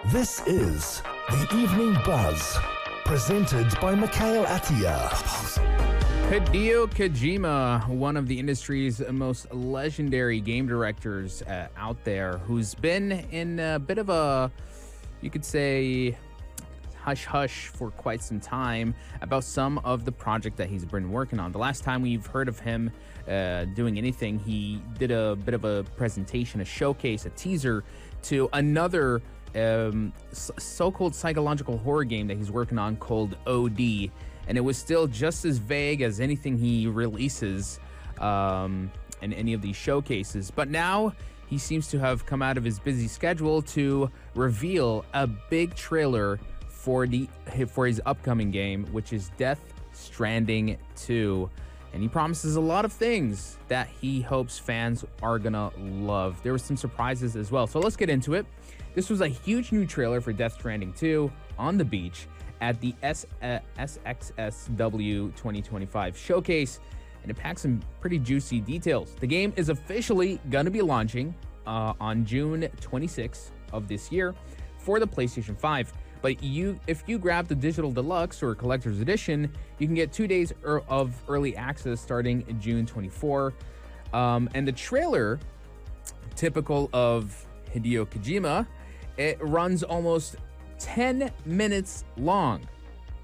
This is the Evening Buzz, presented by Mikail Atiyeh. Hideo Kojima, one of the industry's most legendary game directors out there, who's been in a bit of a, you could say, hush-hush for quite some time about some of the project that he's been working on. The last time we've heard of him doing anything, he did a bit of a presentation, a showcase, a teaser to another so-called psychological horror game that he's working on called OD. And it was still just as vague as anything he releases in any of these showcases. But now he seems to have come out of his busy schedule to reveal a big trailer for his upcoming game, which is Death Stranding 2. And he promises a lot of things that he hopes fans are gonna love. There were some surprises as well. So let's get into it. This was a huge new trailer for Death Stranding 2 on the beach at the SXSW 2025 showcase, and it packs some pretty juicy details. The game is officially going to be launching on June 26th of this year for the PlayStation 5. But if you grab the Digital Deluxe or Collector's Edition, you can get 2 days of early access starting June 24. And the trailer, typical of Hideo Kojima, it runs almost 10 minutes long.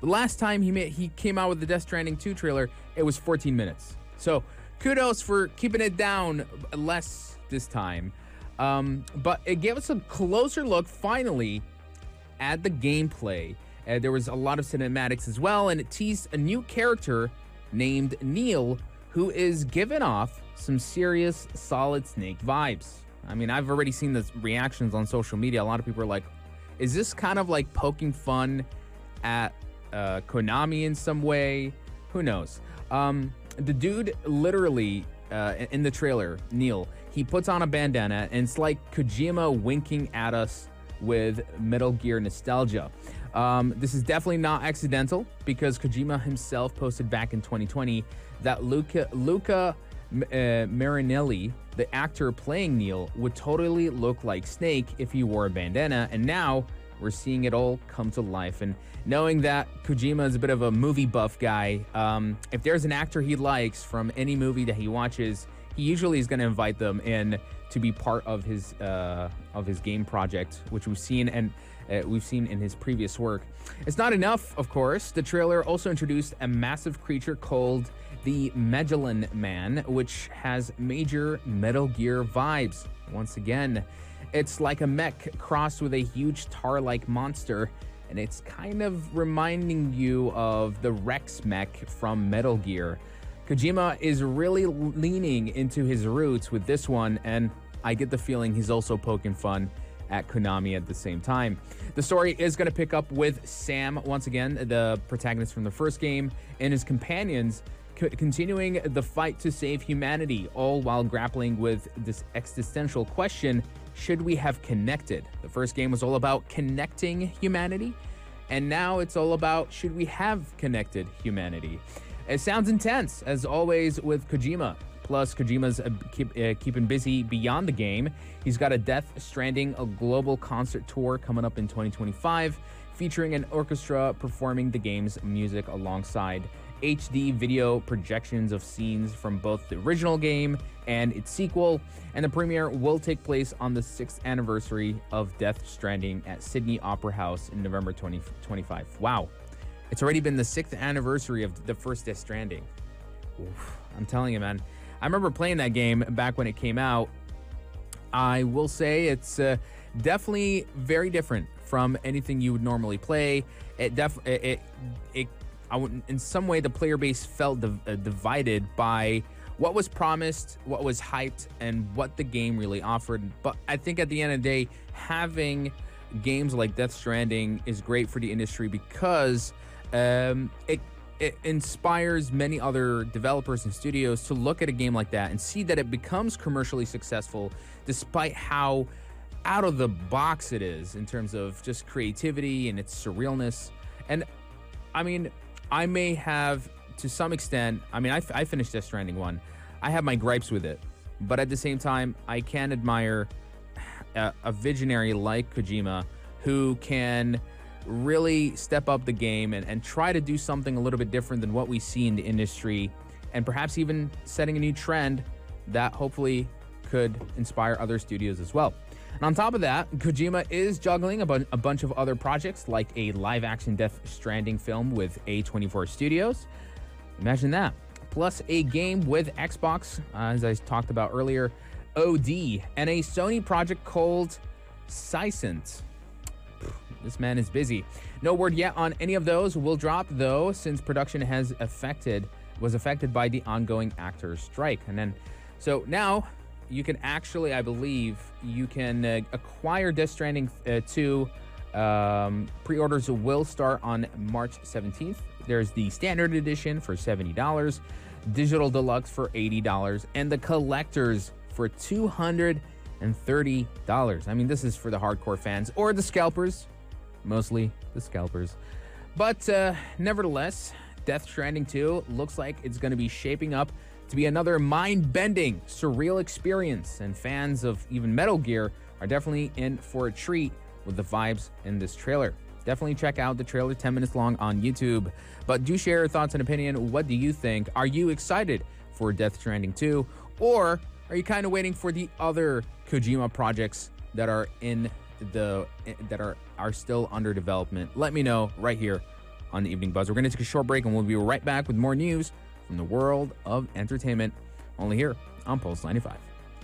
The last time he came out with the Death Stranding 2 trailer, it was 14 minutes. So kudos for keeping it down less this time. But it gave us a closer look, finally, at the gameplay. There was a lot of cinematics as well, and it teased a new character named Neil, who is giving off some serious Solid Snake vibes. I mean, I've already seen the reactions on social media. A lot of people are like, is this kind of like poking fun at Konami in some way? Who knows? The dude literally, in the trailer, Neil, he puts on a bandana, and it's like Kojima winking at us with Metal Gear nostalgia. This is definitely not accidental, because Kojima himself posted back in 2020 that Luca Marinelli, the actor playing Neil, would totally look like Snake if he wore a bandana, and now we're seeing it all come to life. And knowing that Kojima is a bit of a movie buff guy, if there's an actor he likes from any movie that he watches, he usually is going to invite them in to be part of his game project, which we've seen in his previous work. It's not enough, of course. The trailer also introduced a massive creature called the Magellan Man, which has major Metal Gear vibes. Once again, it's like a mech crossed with a huge tar-like monster, and it's kind of reminding you of the Rex mech from Metal Gear. Kojima is really leaning into his roots with this one, and I get the feeling he's also poking fun at Konami at the same time. The story is going to pick up with Sam, once again, the protagonist from the first game, and his companions continuing the fight to save humanity, all while grappling with this existential question: should we have connected? The first game was all about connecting humanity, and now it's all about should we have connected humanity. It sounds intense, as always with Kojima. Plus, Kojima's keeping busy beyond the game. He's got a Death Stranding, a global concert tour coming up in 2025, featuring an orchestra performing the game's music alongside HD video projections of scenes from both the original game and its sequel. And the premiere will take place on the 6th anniversary of Death Stranding at Sydney Opera House in November 2025. Wow. It's already been the 6th anniversary of the first Death Stranding. Oof, I'm telling you, man. I remember playing that game back when it came out. I will say it's definitely very different from anything you would normally play. In some way, the player base felt divided by what was promised, what was hyped, and what the game really offered. But I think at the end of the day, having games like Death Stranding is great for the industry because it inspires many other developers and studios to look at a game like that and see that it becomes commercially successful despite how out of the box it is in terms of just creativity and its surrealness. And I mean, I may have, to some extent, I finished Death Stranding 1. I have my gripes with it. But at the same time, I can admire a visionary like Kojima who can really step up the game and try to do something a little bit different than what we see in the industry, and perhaps even setting a new trend that hopefully could inspire other studios as well. And on top of that, Kojima is juggling a bunch of other projects, like a live-action Death Stranding film with A24 Studios. Imagine that. Plus a game with Xbox, as I talked about earlier, OD, and a Sony project called Sysant. This man is busy. No word yet on any of those will drop, though, since production was affected by the ongoing actors' strike. And then, so now you can actually, I believe, you can acquire Death Stranding 2. Pre-orders will start on March 17th. There's the standard edition for $70, digital deluxe for $80, and the collectors for $230. I mean, this is for the hardcore fans or the scalpers. Mostly the scalpers. But nevertheless, Death Stranding 2 looks like it's going to be shaping up to be another mind-bending, surreal experience. And fans of even Metal Gear are definitely in for a treat with the vibes in this trailer. Definitely check out the trailer, 10 minutes long on YouTube. But do share your thoughts and opinion. What do you think? Are you excited for Death Stranding 2? Or are you kind of waiting for the other Kojima projects that are are still under development? Let me know right here on the Evening Buzz. We're going to take a short break and we'll be right back with more news from the world of entertainment, only here on Pulse 95.